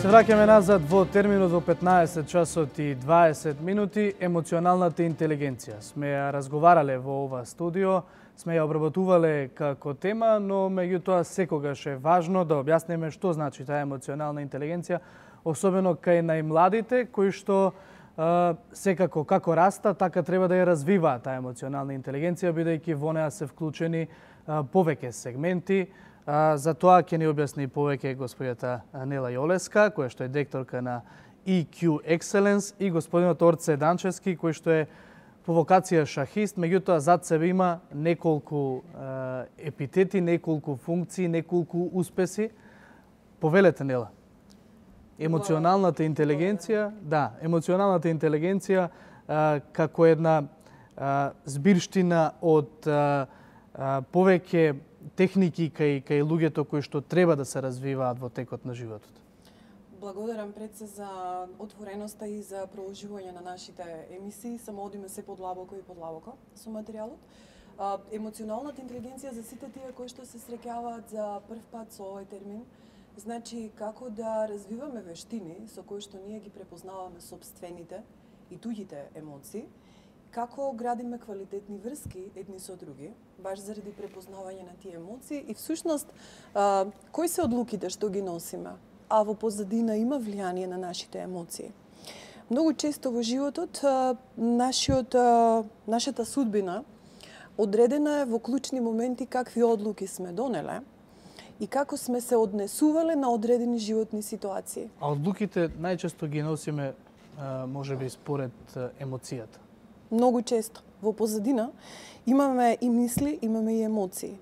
Се враќаме назад во терминот во 15 часот и 20 минути. Емоционалната интелигенција. Сме ја разговарале во ова студио, сме ја обработувале како тема, но меѓутоа секогаш е важно да објасниме што значи таа емоционална интелигенција, особено кај најмладите, кои што секако како раста, така треба да ја развиваат таа емоционална интелигенција, бидејќи во неа се вклучени повеќе сегменти. За тоа ќе ни објасни повеќе господјата Нела Јолеска, која што е директорка на EQ Excellence, и господинот Орце Данчевски, кој што е по вокација шахист, меѓутоа зад себе има неколку епитети, неколку функции, неколку успеси. Повелете, Нела. Емоционалната интелигенција, да, емоционалната интелигенција како една збирштина од повеќе техники кај луѓето кои што треба да се развиваат во текот на животот. Благодарам пред се за отвореноста и за продолжување на нашите емисии. Само одиме се подлабоко и подлабоко со материјалот. Емоционалната интелигенција за сите тие кои што се среќаваат за прв пат со овој термин, значи како да развиваме вештини со кои што ние ги препознаваме сопствените и туѓите емоции, како градиме квалитетни врски едни со други, баш заради препознавање на тие емоции и всушност кои се одлуките што ги носиме, а во позадина има влијание на нашите емоции. Многу често во животот нашата судбина одредена е во клучни моменти какви одлуки сме донеле и како сме се однесувале на одредени животни ситуации. А одлуките најчесто ги носиме можеби според емоцијата. Многу често. Во позадина имаме и мисли, имаме и емоции.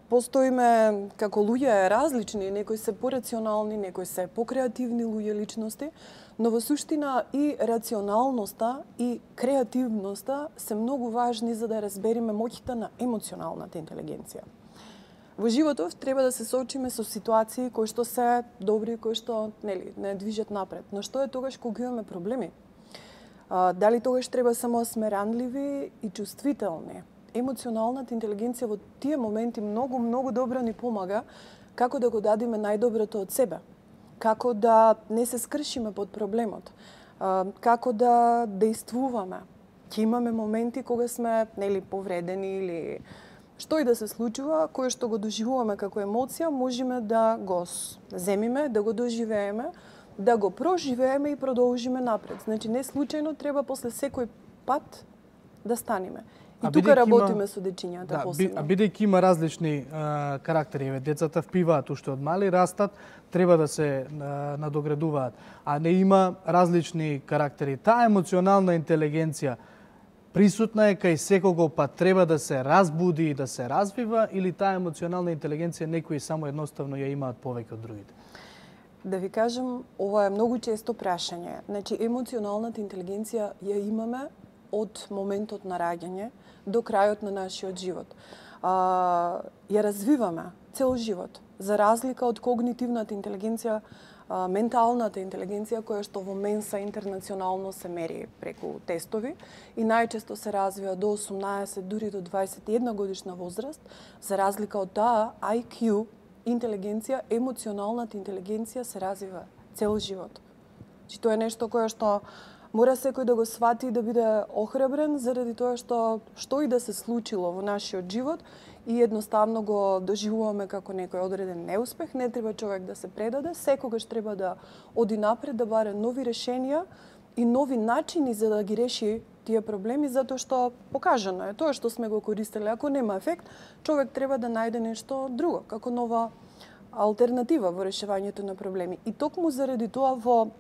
Постоиме како луѓе различни, некои се порационални, некои се покреативни луѓе личности, но во суштина и рационалноста и креативноста се многу важни за да разбериме моќта на емоционалната интелигенција. Во животот треба да се соочиме со ситуации кои што се добри, кои што не движат напред. Но што е тогаш кога имаме проблеми? Дали тогаш треба само смеранливи и чувствителни? Емоционалната интелигенција во тие моменти многу добро ни помага како да го дадиме најдоброто од себе, како да не се скршиме под проблемот, како да дејствуваме. Ќе имаме моменти кога сме повредени или што и да се случува, кое што го доживуваме како емоција, можеме да го земиме, да го доживееме, да го проживееме и продолжиме напред. Значи, не случајно треба после секој пат да станеме. И тука работиме со дечињата посебно. А бидејќи има различни карактери, децата впиваат уште од мали, растат, треба да се надоградуваат. А не има различни карактери. Таа емоционална интелигенција присутна е кај секого, па треба да се разбуди и да се развива, или таа емоционална интелигенција некои само едноставно ја имаат повеќе од другите? Да ви кажам, ова е многу често прашање. Значи, емоционалната интелигенција ја имаме од моментот на раѓање до крајот на нашиот живот. Ја развиваме цел живот, за разлика од когнитивната интелигенција, менталната интелигенција, која што во Менса интернационално се мери преку тестови и најчесто се развива до 18, дури до 21 годишна возраст, за разлика од таа IQ интелигенција, емоционалната интелигенција се развива цел живот. Значи, тоа е нешто кое што мора секој да го свати и да биде охрабрен заради тоа што и да се случило во нашиот живот и едноставно го доживуваме како некој одреден неуспех, не треба човек да се предаде, секогаш треба да оди напред, да баре нови решенија и нови начини за да ги реши тие проблеми, затоа што покажано е тоа што сме го користеле. Ако нема ефект, човек треба да најде нешто друго, како нова алтернатива во решавањето на проблеми. И токму заради тоа во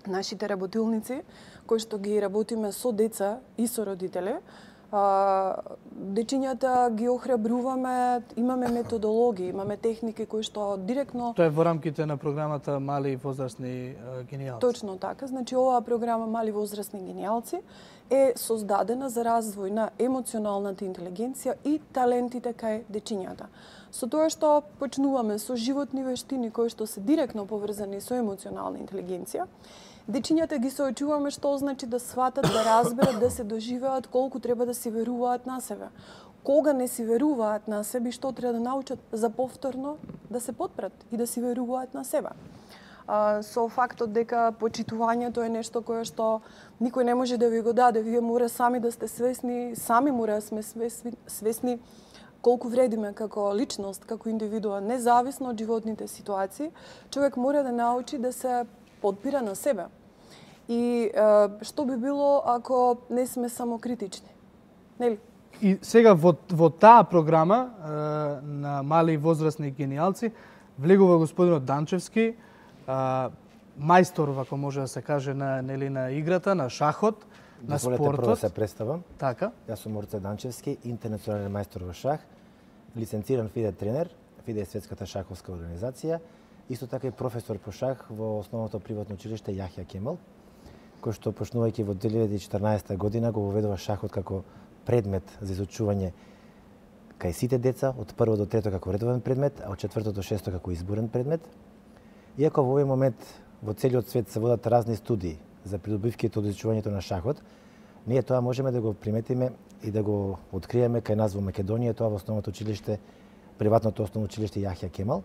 нашите работилници, кои што ги работиме со деца и со родители, дечињата ги охрабруваме, имаме методологии, имаме техники кои што директно... Тоа е во рамките на програмата Мали и возрастни гениалци. Точно така. Значи, оваа програма Мали возрастни гениалци е создадена за развој на емоционалната интелигенција и талентите кај дечињата. Со тоа што почнуваме со животни вештини кои што се директно поврзани со емоционална интелигенција, дечињата ги соочуваме што значи да сватат, да разберат, да се доживеат, колку треба да си веруваат на себе. Кога не си веруваат на себе, што треба да научат за повторно да се потпрат и да си веруваат на себе. со фактот дека почитувањето е нешто кое што никој не може да ви го даде. Вие мора сами да сте свесни, сами мора да сме свесни колку вредиме како личност, како индивидуа, независно од животните ситуации. Човек мора да научи да се подпира на себе. И што би било ако не сме самокритични? Нели? И сега во таа програма на мали и возрастни гениалци влегува господинот Данчевски, мајстор, ако може да се каже, на играта, на шахот, на спортот. Дозволете прво да се представам. Така. Јас сум Орце Данчевски, интернационален мајстор во шах, лиценциран FIDE тренер, FIDE е светската шаховска организација, исто така и професор по шах во основното приватно училиште Јахја Кемал, кој што почнувајќи во 2014 година го воведува шахот како предмет за изучување кај сите деца, од прво до трето како редовен предмет, а од четврто до шесто како изборен предмет. Иако во овој момент во целиот свет се водат разни студии за придобивките од изучувањето на шахот, ние тоа можеме да го приметиме и да го откриеме кај нас во Македонија, тоа во основното училиште, приватното основно училиште Јахја Кемал.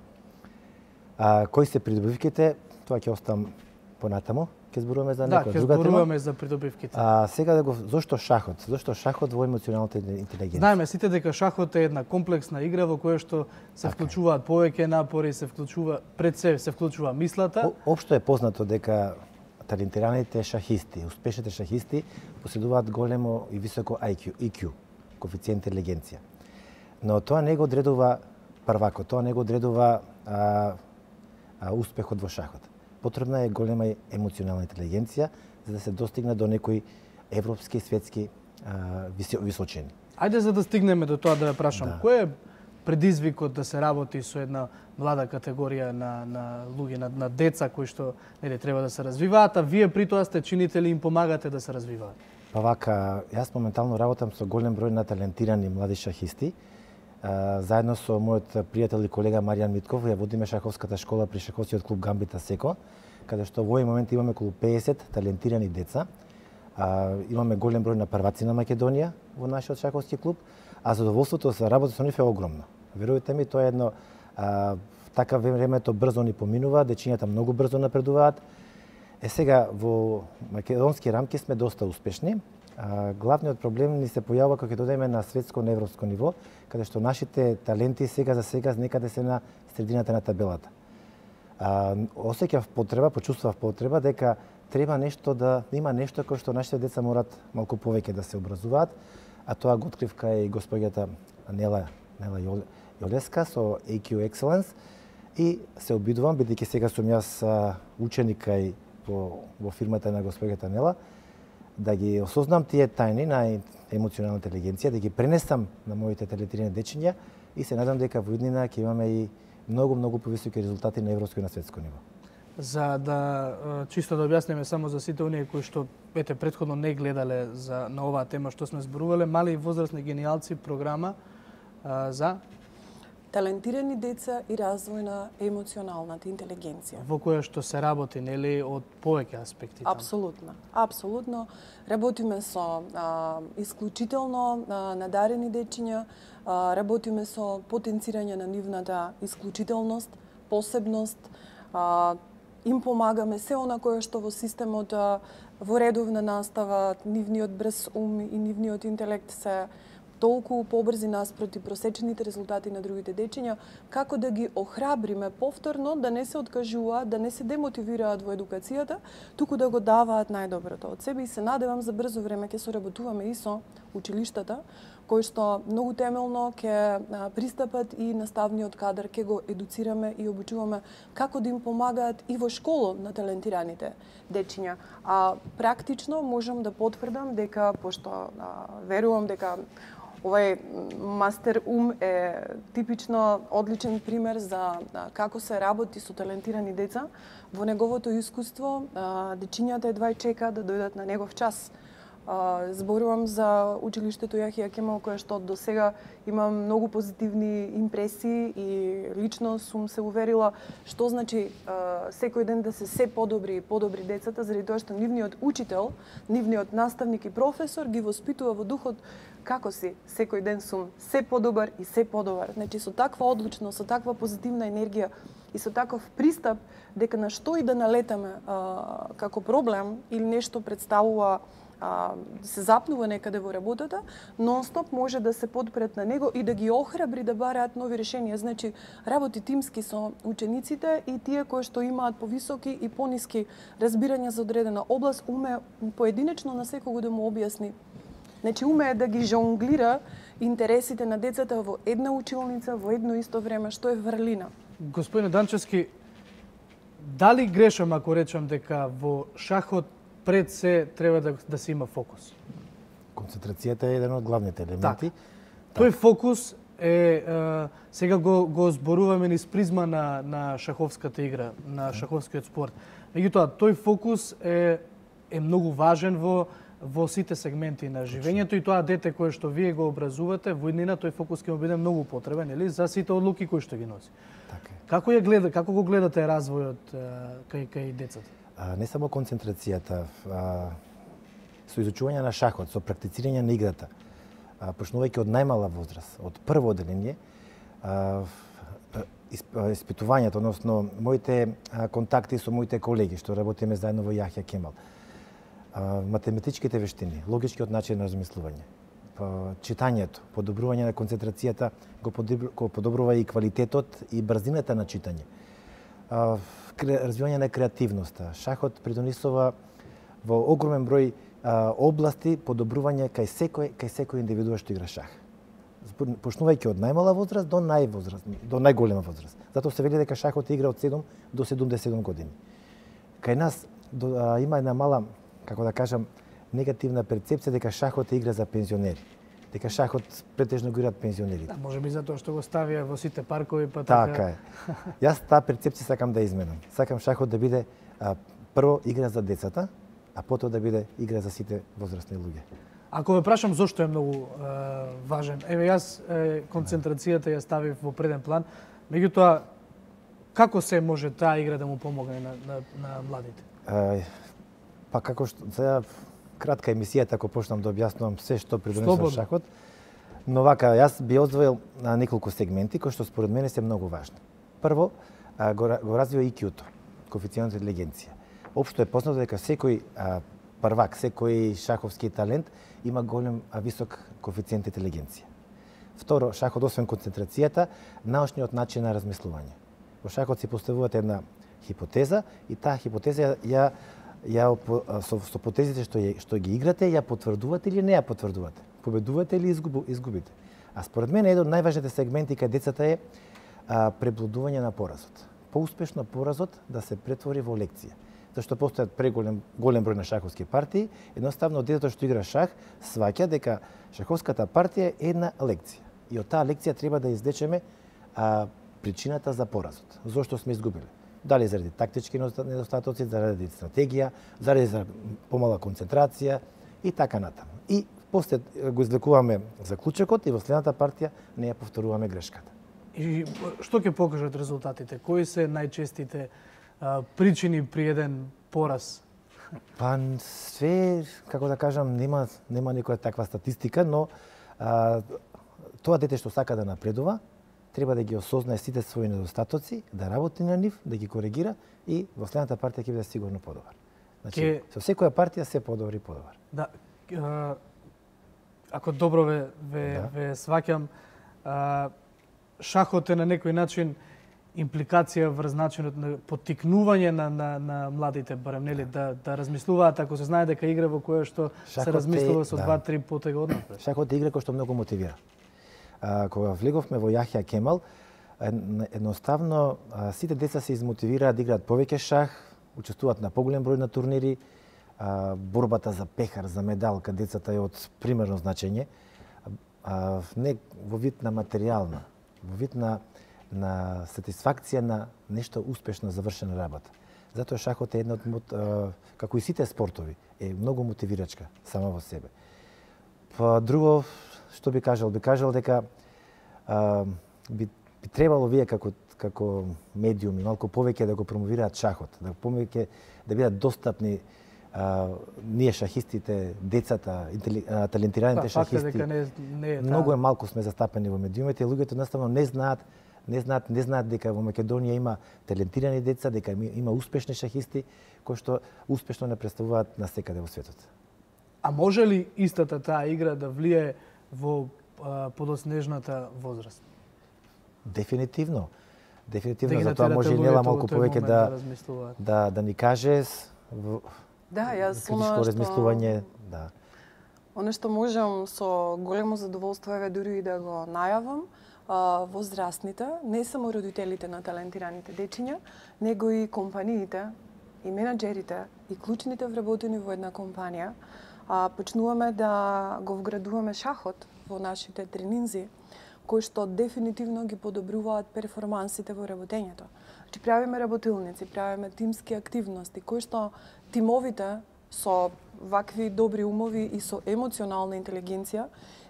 Кои се придобивките, тоа ќе оставам понатаму, ќе зборуваме за некоја друга тема. Да, ќе зборуваме за придобивките. Сега зошто шахот? Зошто шахот во емоционалната интелигенција? Знаеме сите дека шахот е една комплексна игра во која што се вклучуваат повеќе напори, се вклучува мислата. Општо е познато дека талентираните шахисти, успешните шахисти поседуваат големо и високо IQ, коефициент интелигенција. Но тоа не го одредува првакот, тоа не го одредува успехот во шахот. Потребна е голема емоционална интелигенција за да се достигне до некои европски и светски височини. Ајде за да стигнеме до тоа да ја прашам, кој е предизвикот да се работи со една млада категорија на луѓе, на деца кои што треба да се развиваат, а вие при тоа сте чинители и им помагате да се развиваат? Па вака, јас моментално работам со голем број на талентирани млади шахисти. Заедно со мојот пријател и колега Маријан Митков ја водиме шаховската школа при шаховскиот клуб Гамбита Секо, каде што во овој момент имаме околу 50 талентирани деца. Имаме голем број на прваци на Македонија во нашиот шаховски клуб, а задоволството за работа со нив е огромно. Верувате ми, тоа е едно така времето брзо ни поминува, дечињата многу брзо напредуваат. Сега во македонски рамки сме доста успешни. Главниот проблем ни се појавува кога ќе додеме на светско, на европско ниво, каде што нашите таленти сега некаде се на средината на табелата. Осеќав потреба, почувствував потреба дека треба има нешто кој што нашите деца морат малку повеќе да се образуваат, а тоа го открив кај господјата Нела Јолеска со AQ Excellence и се обидувам, бидејќи сега сум јас ученик во фирмата на господјата Нела, да ги осознам тие тајни на емоционална интелигенција, да ги пренесам на моите талентирани дечиња и се надам дека во иднина ќе имаме и многу повисоки резултати на европско и на светско ниво. За да чисто да објасниме само за сите оние кои што претходно не гледале на оваа тема што сме зборувале, мали и возрастни гениалци програма за талентирани деца и развој на емоционалната интелигенција. Во која што се работи, нели, од повеќе аспекти таму? Апсолутно. Работиме со исклучително надарени дечиња, работиме со потенцирање на нивната исклучителност, посебност, им помагаме се она кое што во системот во редовна настава, нивниот брз ум и нивниот интелект се толку побрзи наспроти просечените резултати на другите дечиња, како да ги охрабриме повторно да не се откажуваат, да не се демотивираат во едукацијата, туку да го даваат најдоброто од себе и се надевам за брзо време ќе соработуваме и со училиштата, кои што многу темелно ќе пристапат и наставниот кадар ќе го едуцираме и обучуваме како да им помагаат и во школа на талентираните дечиња. А практично можам да потврдам дека, пошто верувам дека овој мастер ум е типично одличен пример за како се работи со талентирани деца. Во неговото искуство, дечињата едва чека да дојдат на негов час. Зборувам за училиштето Јахја Кемал, кое што до сега имам многу позитивни импресии и лично сум се уверила што значи секој ден да се подобри и подобри децата, заради тоа што нивниот учител, нивниот наставник и професор ги воспитува во духот како си секој ден сум се подобар и се подобар. Значи со таква одлучност, со таква позитивна енергија И со таков пристап, дека на што и да налетаме како проблем или нешто представува се запнува некаде во работата, нон-стоп може да се подпрет на него и да ги охрабри да бараат нови решенија. Значи, работи тимски со учениците и тие кои што имаат повисоки и пониски разбирања за одредена област, умее поединечно на секого да му објасни. Значи, умее да ги жонглира интересите на децата во една училница, во едно исто време, што е врлина. Господине Данчевски, дали грешам ако речам дека во шахот пред се треба да се има фокус? Концентрацијата е еден од главните елементи. Тој фокус е сега го зборуваме низ призма на шаховската игра, на шаховскиот спорт. Меѓутоа, тој фокус е многу важен во сите сегменти на живењето и тоа дете кое што вие го образувате, во иднина тој фокус ќе му биде многу потребен, нели, за сите одлуки кои што ги носи. Така е. Како го гледате развојот кај децата? Не само концентрацијата, со изучување на шахот, со практицирање на играта, почнувајќи од најмала возраст, од прво одделение, испитувањето, односно моите контакти со моите колеги што работиме заедно во Јахја Кемал, математичките вештини, логичкиот начин на размислување, читањето, подобрување на концентрацијата го подобрува и квалитетот и брзината на читање. Развивање на креативноста. Шахот придонесува во огромен број области подобрување кај секој индивидуа што игра шах. Почнувајќи од најмала возраст до најголема возраст. Затоа се вели дека шахот игра од 7 до 77 години. Кај нас има една мала, како да кажам, негативна перцепција дека шахот е игра за пензионери. Дека шахот претежно го играат пензионерите. Да, може би затоа што го ставија во сите паркови, па така е. Јас таа перцепција сакам да изменам. Сакам шахот да биде прво игра за децата, а потоа да биде игра за сите возрастни луѓе. Ако ве прашам зошто е многу важен, еве јас концентрацијата ја ставив во преден план, меѓутоа како се може таа игра да му помогне на младите? Па како што сега кратка емисијата, ако почнам да објаснувам се што придонесува шахот, но вака, јас би одвоил на неколку сегменти кои што според мене се многу важни. Прво, го развива IQ-то, коефицијент интелигенција. Општо е познато дека секој првак, секој шаховски талент има висок коефициент интелигенција. Второ, шахот освен концентрацијата, научниот начин на размислување. Во шахот се поставуваат една хипотеза и таа хипотеза со потезите што ги играте, ја потврдувате или не ја потврдувате. Победувате или изгубите. А според мене еден од најважните сегменти кај децата е преблудување на поразот. Поуспешно поразот да се претвори во лекција. Зашто постојат голем број на шаховски партии, едноставно детето што игра шах сваќа дека шаховската партија е една лекција. И од таа лекција треба да извлечеме причината за поразот. Зошто сме изгубили? Дали заради тактички недостатоци, заради стратегија, заради помала концентрација и така натаму. И после го извлекуваме заклучокот и во следната партија не ја повторуваме грешката. И што ќе покажат резултатите? Кои се најчестите причини при еден пораз? Па све, како да кажам, нема некоја таква статистика, но тоа дете што сака да напредува, треба да ги осознае сите своји недостатоци, да работи на нив, да ги коригира и во следната партија ќе биде сигурно подобар. Значи, со секоја партија се подобар и подобар. Да, ако добро ве сваќам, шахот е на некој начин импликација врз начинот на поттикнување на младите, барем нели, да размислуваат ако се знае дека игра во која што се размислува со 2-3 потега однапред. Шахот е игра која што многу мотивира. Кога влеговме во Јахја Кемал, едноставно сите деца се измотивираат да играат повеќе шах, учествуваат на поголем број на турнири, борбата за пехар, за медал, каде децата е од примерно значење, не во вид на материјална, во вид на сатисфакција на нешто успешно завршена работа. Затоа шахот е една од, како и сите спортови, е многу мотивирачка сама во себе. Па друго, што би кажал? Би кажал дека би требало вие како медиуми малку повеќе да го промовираат шахот, да повеќе да бидат достапни ние шахистите, децата, талентираните шахисти. Факт е дека не е многу е малку сме застапени во медиумите и луѓето едноставно не знаат не знаат дека во Македонија има талентирани деца, дека има успешни шахисти кои што успешно не представуваат на секаде во светот. А може ли истата таа игра да влие во подоснежната возраст? Дефинитивно. Да Затоа може и Нела малку повеќе да ни каже да, јас критичко размислување, да. Оно што можам со големо задоволство еве дури и да го најавам, возрастните, не само родителите на талентираните дечиња, него и компаниите, и менаџерите, и клучните вработени во една компанија, почнуваме да го вградуваме шахот во нашите тренинзи, кои што дефинитивно ги подобруваат перформансите во работењето. Значи правиме работилници, правиме тимски активности, кои што тимовите со вакви добри умови и со емоционална интелигенција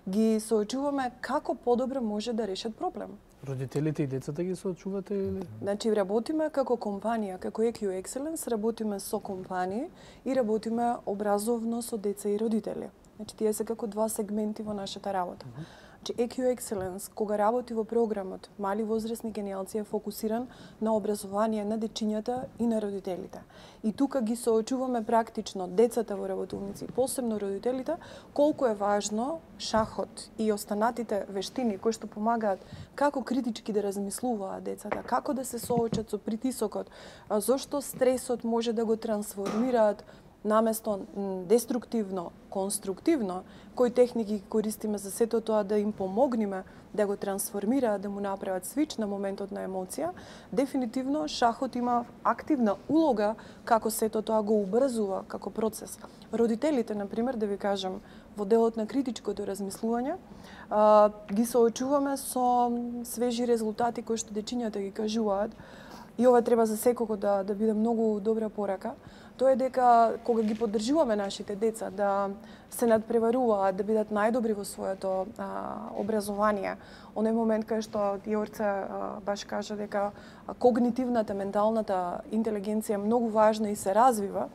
ги соочуваме како подобро може да решат проблем. Родителите и децата ги соочувате или? Значи работиме како компанија, како EQ Excellence, работиме со компании и работиме образовно со деца и родители. Значи тие се како два сегменти во нашата работа. Значи EQ Excellence, кога работи во програмот Мали возрастни генијалци, е фокусиран на образование на дечињата и на родителите. И тука ги соочуваме практично децата во работилници, посебно родителите, колку е важно шахот и останатите вештини кои што помагаат како критички да размислуваат децата, како да се соочат со притисокот, зошто стресот може да го трансформираат наместо деструктивно, конструктивно, кои техники користиме за сето тоа да им помогнеме да го трансформираат, да му направат свич на моментот на емоција, дефинитивно шахот има активна улога како сето тоа го убрзува како процес. Родителите, например, да ви кажам, во делот на критичкото размислување, ги соочуваме со свежи резултати кои што дечињата ги кажуваат, и ова треба за секого да биде многу добра порака. Тоа е дека кога ги поддржуваме нашите деца да се надпреваруваат, да бидат најдобри во своето образование, оној момент кај што Јорце баш кажа дека когнитивната, менталната интелигенција е многу важна и се развива,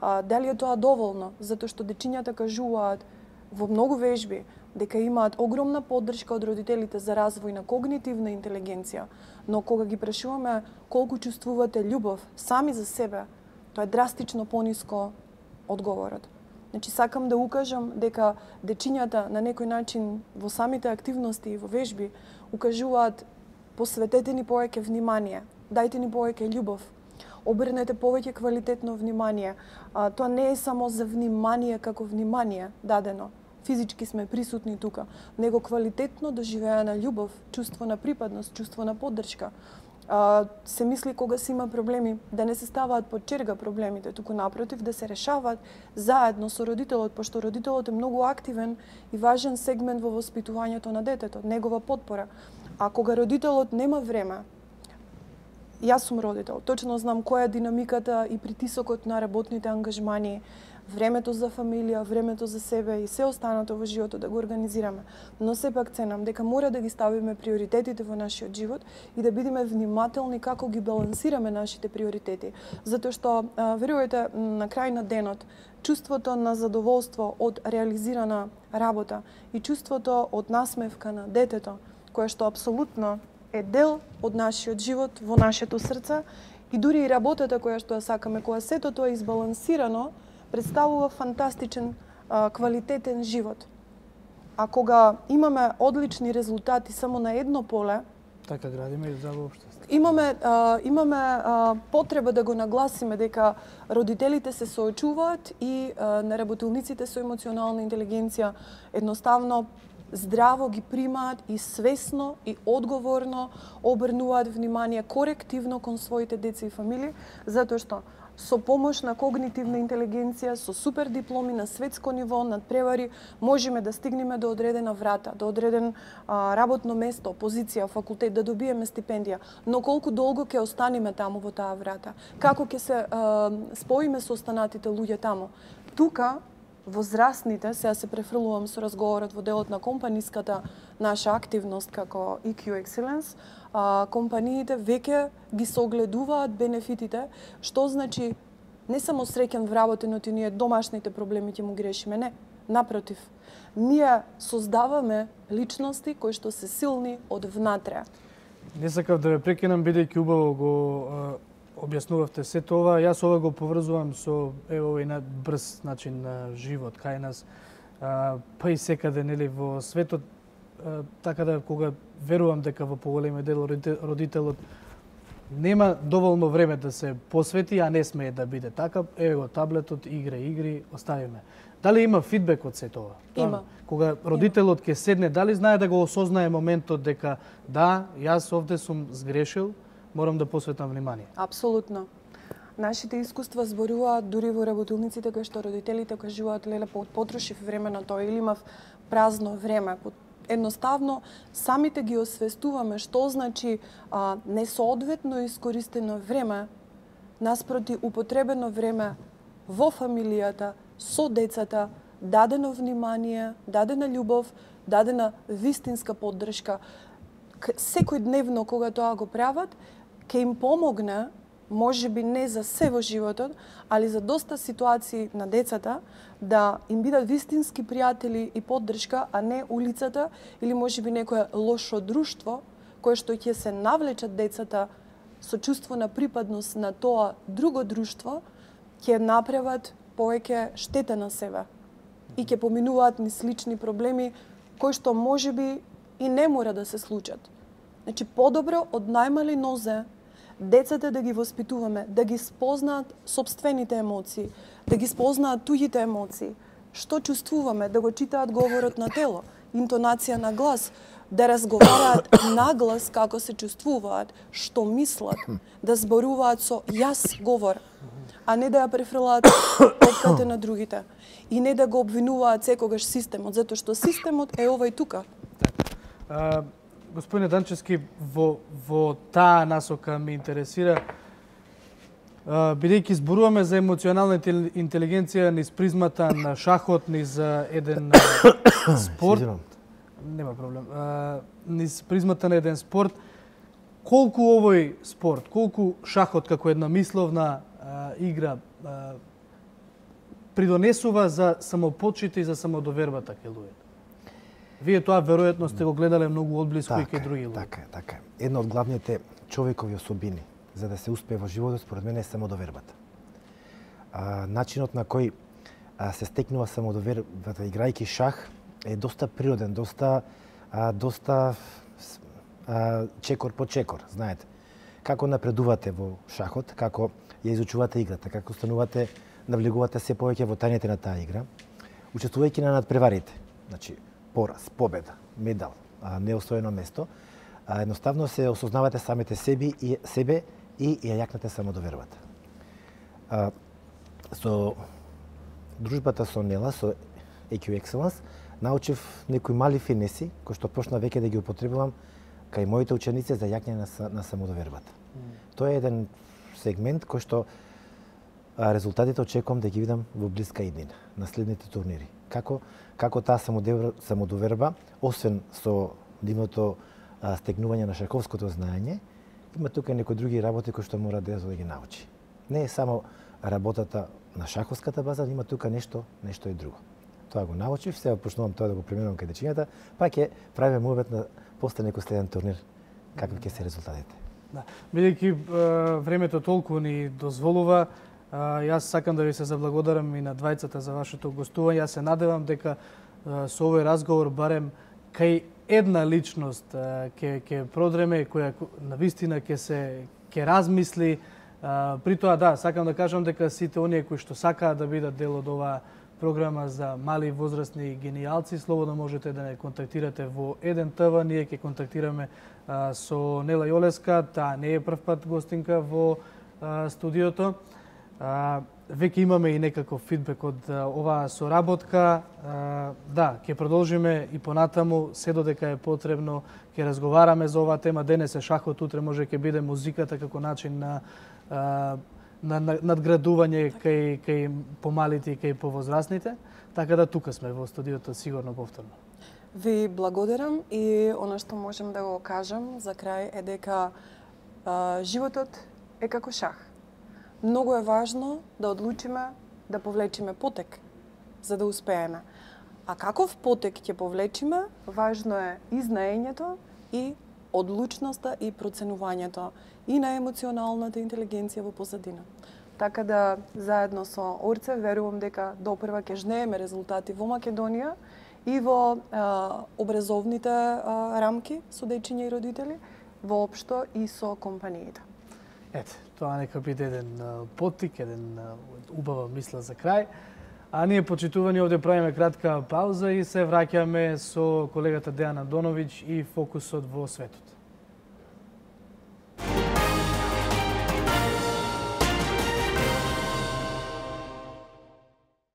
дали е тоа доволно? Затоа што дечињата кажуваат во многу вежби дека имаат огромна поддршка од родителите за развој на когнитивна интелигенција, но кога ги прашуваме колку чувствувате љубов сами за себе, тоа е драстично пониско одговорот. Значи, сакам да укажам дека дечињата на некој начин во самите активности и во вежби укажуваат посветете ни повеќе внимание, дајте ни повеќе љубов, обрнете повеќе квалитетно внимание. Тоа не е само за внимание како внимание дадено, физички сме присутни тука, него квалитетно доживеана љубов, чувство на припадност, чувство на поддршка. Се мисли кога се има проблеми да не се ставаат под черга проблемите, туку напротив да се решаваат заедно со родителот, пошто родителот е многу активен и важен сегмент во воспитувањето на детето, негова потпора. А кога родителот нема време, јас сум родител, точно знам која е динамиката и притисокот на работните ангажмани, времето за фамилија, времето за себе и се останато во животот да го организираме. Но сепак ценам дека мора да ги ставиме приоритетите во нашиот живот и да бидеме внимателни како ги балансираме нашите приоритети. Затоа што, верувате, на крај на денот, чувството на задоволство од реализирана работа и чувството од насмевка на детето, кое што апсолутно е дел од нашиот живот, во нашето срце, и дури и работата која што ја сакаме, која сето тоа е избалансирано, представува фантастичен, квалитетен живот. А кога имаме одлични резултати само на едно поле, така градиме и здрава општество. Имаме потреба да го нагласиме дека родителите се соочуваат и на работилниците со емоционална интелигенција едноставно здраво ги примаат и свесно и одговорно обрнуваат внимание корективно кон своите деца и фамилии, затоа што со помош на когнитивна интелигенција, со супер дипломи на светско ниво, надпревари, можеме да стигнеме до одредена врата, до одреден работно место, позиција, факултет, да добиеме стипендија. Но колку долго ќе останеме таму во таа врата? Како ќе се споиме со останатите луѓе таму? Тука, возрастните, сега се префрлувам со разговорот во делот на компаниската наша активност како EQ Excellence, компаниите веќе ги согледуваат бенефитите, што значи не само среќен вработенот и ние домашните проблеми ќе му ги решиме, не, напротив. Ние создаваме личности кои што се силни од внатре. Не сакав да ве прекинам, бидејќи убаво го објаснувавте се тоа. Јас ова го поврзувам со овој на брз начин на живот кај нас, па и секаде нели во светот, така да кога верувам дека во поголемиот дел родителот нема доволно време да се посвети, а не смее да биде така, еве го таблетот, игри, оставиме. Дали има фидбек од се тоа? Има. Кога родителот ќе седне, дали знае да го осознае моментот дека да, јас овде сум сгрешил, морам да посветам внимание? Апсолутно. Нашите искуства зборуваат дури во работилниците кај што родителите кажуваат леле потрошив време на тоа или имав празно време. Едноставно самите ги освестуваме што значи несоодветно искористено време наспроти употребено време во фамилијата, со децата, дадено внимание, дадена љубов, дадена вистинска поддршка. Секој дневно кога тоа го прават, ќе им помогне, можеби не за се во животот, али за доста ситуации на децата, да им бидат вистински пријатели и поддршка, а не улицата или можеби некое лошо друштво, кое што ќе се навлечат децата со чувство на припадност на тоа друго друштво, ќе направат повеќе штета на себе и ќе поминуваат низ слични проблеми кои што можеби и не мора да се случат. Значи, подобро од најмали нозе децата да ги воспитуваме, да ги спознаат собствените емоции, да ги спознаат туѓите емоции, што чувствуваме, да го читаат говорот на тело, интонација на глас, да разговараат на глас како се чувствуваат, што мислат, да зборуваат со јас говор, а не да ја префрлаат топката на другите. И не да го обвинуваат секогаш системот, затоа што системот е ова и тука. Господине Данчевски, во таа насока ме интересира, бидејќи зборуваме за емоционална интелигенција низ призмата на шахот, низ еден спорт, нема проблем, низ призмата на еден спорт, колку овој спорт, колку шахот како една мисловна игра придонесува за самопочит и за самодовербата кај луѓето? Вие тоа веројатно сте го гледале многу одблиску и кај други луѓе. Така е. Една од главните човекови особини за да се успее во животот според мене е самодовербата. Начинот на кој се стекнува самодовербата играјќи шах е доста природен, доста чекор по чекор, знаете. Како напредувате во шахот, како ја изучувате играта, како станувате, навлегувате се повеќе во тајните на таа игра, учествувајќи на надпреварите, значи пораз, победа, медал, неосвоено место, едноставно се осознавате самите себе и ја јакнете самодовербата. Со дружбата со Нела, со EQ Excellence, научив некои мали финеси, кои што почна веќе да ги употребувам кај моите ученици за јакнење на самодовербата. Тоа е еден сегмент кој што резултатите очекувам да ги видам во блиска иднина, на следните турнири. Како таа самодоверба, освен со нивното стегнување на шаковското знаење, има тука некои други работи кои што мора да ги научи. Не е само работата на шаховската база, има тука нешто и друго. Тоа го научив, сега почнувам тоа да го применувам кај дечињата, па ќе правиме муабет на после некој следен турнир, какви ќе се резултатите. Да. Бидејќи времето толку ни дозволува, јас сакам да ви се заблагодарам и на двајцата за вашето гостување. Јас се надевам дека со овој разговор барем кај една личност ќе продреме која навистина ќе размисли. При тоа да, сакам да кажам дека сите оние кои што сакаат да бидат дел од оваа програма за мали возрастни гениалци, слободно можете да не контактирате во 1TV. Ние ќе контактираме со Нела Јолеска, таа не е прв пат гостинка во студиото. Веќе имаме и некаков фидбек од оваа соработка. Да, ќе продолжиме и понатаму, се додека е потребно, ќе разговараме за оваа тема. Денес е шахот, утре може ќе биде музиката како начин на надградување кај помалите и кај повозрастните. Така да тука сме во студиото сигурно повторно. Ви благодарам и она што можем да го кажам за крај е дека животот е како шах. Многу е важно да одлучиме да повлечиме потек за да успееме. А каков потек ќе повлечиме, важно е и знаењето и одлучноста и проценувањето и на емоционалната интелигенција во позадина. Така да, заедно со Орце, верувам дека допрва ќе жнееме резултати во Македонија и во образовните рамки со дечиња и родители, воопшто и со компаниите. Ете, тоа нека биде еден поттик, еден убава мисла за крај. А ние, почитувани, овде правиме кратка пауза и се враќаме со колегата Дејан Андоновиќ и фокусот во светот.